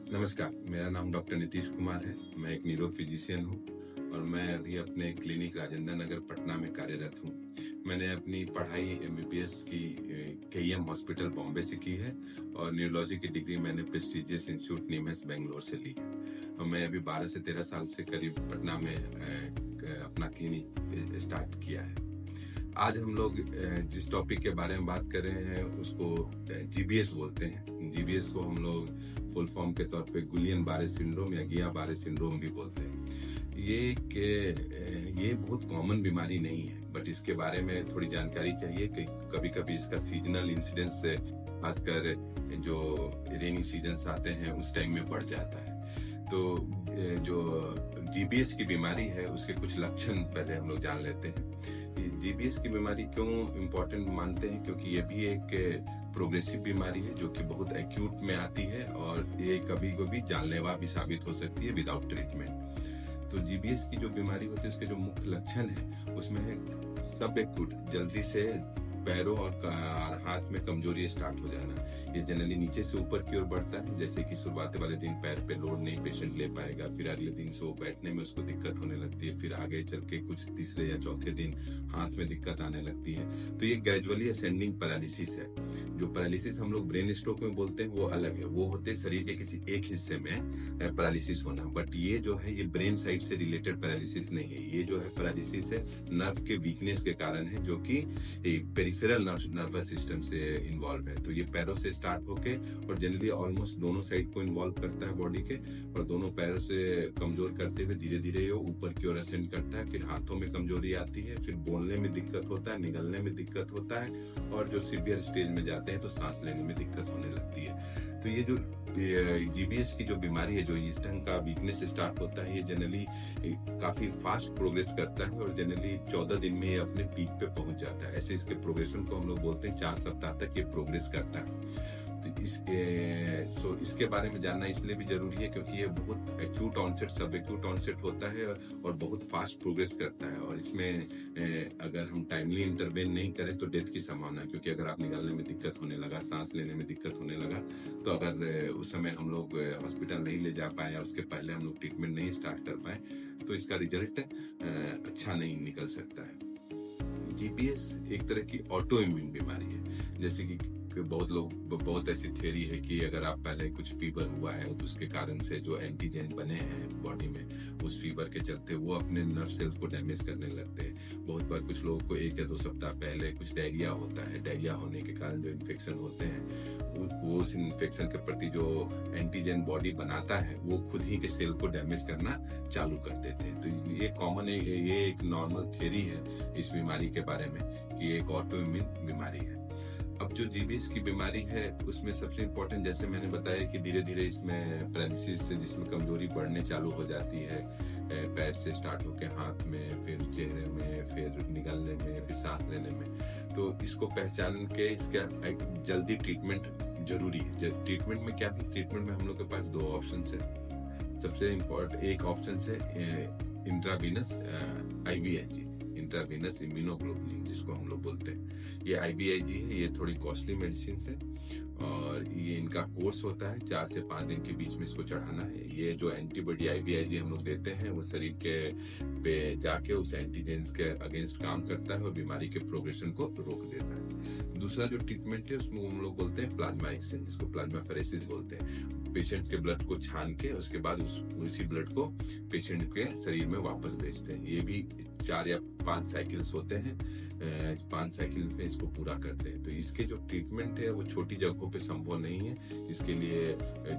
नमस्कार, मेरा नाम डॉक्टर नीतीश कुमार है। मैं एक न्यूरो फिजिशियन हूँ और मैं अभी अपने क्लिनिक राजेंद्र नगर पटना में कार्यरत हूँ। मैंने अपनी पढ़ाई एमबीबीएस की केईएम हॉस्पिटल बॉम्बे से की है और न्यूरोलॉजी की डिग्री मैंने प्रेस्टिजियस इंस्टीट्यूट निमस बेंगलोर से ली है। और मैं अभी 12 से 13 साल से करीब पटना में अपना क्लिनिक स्टार्ट किया है। आज हम लोग जिस टॉपिक के बारे में बात कर रहे हैं उसको जीबीएस बोलते हैं। जीबीएस को हम लोग फुल फॉर्म के तौर पे गुलियन बारे सिंड्रोम या गिया बारे सिंड्रोम भी बोलते हैं। ये बहुत कॉमन बीमारी नहीं है, बट इसके बारे में थोड़ी जानकारी चाहिए कि कभी कभी इसका सीजनल इंसिडेंस से, खासकर जो रेनी सीजन्स आते हैं उस टाइम में बढ़ जाता है। तो जो जीबीएस की बीमारी है उसके कुछ लक्षण पहले हम लोग जान लेते हैं। जीबीएस की बीमारी क्यों इम्पोर्टेंट मानते हैं, क्योंकि ये भी एक प्रोग्रेसिव बीमारी है जो कि बहुत एक्यूट में आती है और ये कभी कभी जानलेवा भी साबित हो सकती है विदाउट ट्रीटमेंट। तो जीबीएस की जो बीमारी होती है उसके जो मुख्य लक्षण है उसमें है सब एक्यूट, जल्दी से पैरों और हाथ में कमजोरी स्टार्ट हो जाना। ये जनरली नीचे से ऊपर की ओर बढ़ता है, जैसे कि शुरुआती वाले दिन पैर पे लोड नहीं पेशेंट ले पाएगा, फिर अगले दिन से वो बैठने में उसको दिक्कत होने लगती है, फिर आगे चल के कुछ तीसरे या चौथे दिन हाथ में दिक्कत आने लगती है। तो ये ग्रेजुअली असेंडिंग पैरालिसिस है। जो पैरालिसिस हम लोग ब्रेन स्ट्रोक में बोलते हैं वो अलग है, वो होते हैं शरीर के किसी एक हिस्से में पैरालिसिस होना। बट ये जो है ये ब्रेन साइड से रिलेटेड पैरालिसिस नहीं है। ये जो है पैरालिसिस है नर्व के वीकनेस के कारण है, जो कि पेरिफेरल नर्वस सिस्टम से इन्वॉल्व है। तो ये पैरों से स्टार्ट होके और जनरली ऑलमोस्ट दोनों साइड को इन्वॉल्व करता है बॉडी के, और दोनों पैरों से कमजोर करते हुए धीरे धीरे ये ऊपर की ओर असेंड करता है। फिर हाथों में कमजोरी आती है, फिर बोलने में दिक्कत होता है, निगलने में दिक्कत होता है, और जो सीवियर स्टेज में जाते हैं तो सांस लेने में दिक्कत होने लगती है। तो ये जो जीबीएस की जो बीमारी है, जो इस ढंग का वीकनेस स्टार्ट होता है, ये जनरली काफी फास्ट प्रोग्रेस करता है और जनरली 14 दिन में ये अपने पीक पे पहुंच जाता है। ऐसे इसके प्रोग्रेशन को हम लोग बोलते हैं 4 सप्ताह तक ये प्रोग्रेस करता है। तो इसके बारे में जानना इसलिए भी जरूरी है क्योंकि ये बहुत एक्यूट ऑनसेट, सब एक्यूट ऑनसेट होता है और बहुत फास्ट प्रोग्रेस करता है। और इसमें अगर हम टाइमली इंटरवेन नहीं करें तो डेथ की संभावना है, क्योंकि अगर आप निगलने में दिक्कत होने लगा, सांस लेने में दिक्कत होने लगा, तो अगर उस समय हम लोग हॉस्पिटल नहीं ले जा पाए या उसके पहले हम लोग ट्रीटमेंट नहीं स्टार्ट कर पाए तो इसका रिजल्ट अच्छा नहीं निकल सकता है। जीबीएस एक तरह की ऑटो इम्यून बीमारी है। जैसे कि बहुत ऐसी थ्योरी है कि अगर आप पहले कुछ फीवर हुआ है तो उसके कारण से जो एंटीजन बने हैं बॉडी में, उस फीवर के चलते वो अपने नर्व सेल्स को डैमेज करने लगते हैं। बहुत बार कुछ लोगों को 1 या 2 सप्ताह पहले कुछ डायरिया होता है। डायरिया होने के कारण जो इन्फेक्शन होते हैं वो उस इन्फेक्शन के प्रति जो एंटीजन बॉडी बनाता है वो खुद ही के सेल को डैमेज करना चालू कर देते हैं। तो ये कॉमन है, ये एक नॉर्मल थ्योरी है इस बीमारी के बारे में कि एक ऑटो इम्यून बीमारी है। अब जो जीबीएस की बीमारी है उसमें सबसे इम्पोर्टेंट, जैसे मैंने बताया कि धीरे धीरे इसमें पैरालिसिस से जिसमें कमजोरी बढ़ने चालू हो जाती है, पैर से स्टार्ट होकर हाथ में, फिर चेहरे में, फिर निगलने में, फिर सांस लेने में। तो इसको पहचान के इसका एक जल्दी ट्रीटमेंट जरूरी है। ट्रीटमेंट में क्या है, ट्रीटमेंट में हम लोग के पास 2 ऑप्शन है। सबसे इम्पोर्टेंट एक ऑप्शन है इंट्रावीनस आईवीआईजी, इंट्रावीनस इम्यूनोग्लोबुलिन जिसको हम लोग बोलते हैं। ये आईवीआईजी है, ये थोड़ी कॉस्टली मेडिसिन है और ये इनका कोर्स होता है 4 से 5 दिन के बीच में इसको चढ़ाना है। ये जो एंटीबॉडी आईवीआईजी हम लोग देते हैं वो शरीर के पे जाके उस एंटीजेंस के अगेंस्ट काम करता है और बीमारी के प्रोग्रेशन को रोक देता है। दूसरा जो ट्रीटमेंट है उसमें हम लोग बोलते हैं प्लाज्मा एक्सचेंज, जिसको प्लाज्माफेरेसिस बोलते हैं। पेशेंट के ब्लड को छान के उसके बाद उसी ब्लड को पेशेंट के शरीर में वापस भेजते हैं। ये भी 4 या 5 साइकिल्स होते हैं, 5 साइकिल में इसको पूरा करते हैं। तो इसके जो ट्रीटमेंट है वो छोटी जगहों पे संभव नहीं है। इसके लिए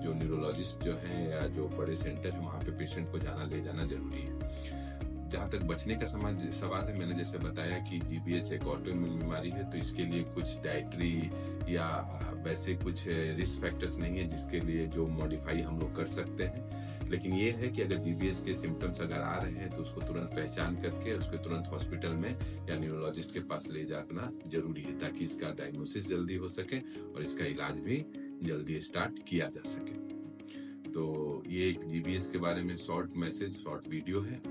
जो न्यूरोलॉजिस्ट जो हैं या जो बड़े सेंटर है वहाँ पे पेशेंट को ले जाना जरूरी है। जहाँ तक बचने का सवाल है, मैंने जैसे बताया कि जीबीएस एक ऑटो इम्यून बीमारी है, तो इसके लिए कुछ डाइटरी या वैसे कुछ रिस्क फैक्टर्स नहीं है जिसके लिए जो मॉडिफाई हम लोग कर सकते हैं। लेकिन ये है कि अगर जीबीएस के सिम्टम्स अगर आ रहे हैं तो उसको तुरंत पहचान करके उसको तुरंत हॉस्पिटल में या न्यूरोलॉजिस्ट के पास ले जाना जरूरी है, ताकि इसका डायग्नोसिस जल्दी हो सके और इसका इलाज भी जल्दी स्टार्ट किया जा सके। तो ये एक जीबीएस के बारे में शॉर्ट मैसेज, शॉर्ट वीडियो है।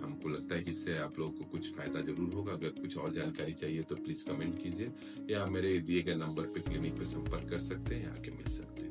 हमको लगता है कि इससे आप लोगों को कुछ फायदा जरूर होगा। अगर कुछ और जानकारी चाहिए तो प्लीज कमेंट कीजिए या मेरे दिए गए नंबर पे क्लिनिक पे संपर्क कर सकते हैं, आके मिल सकते हैं।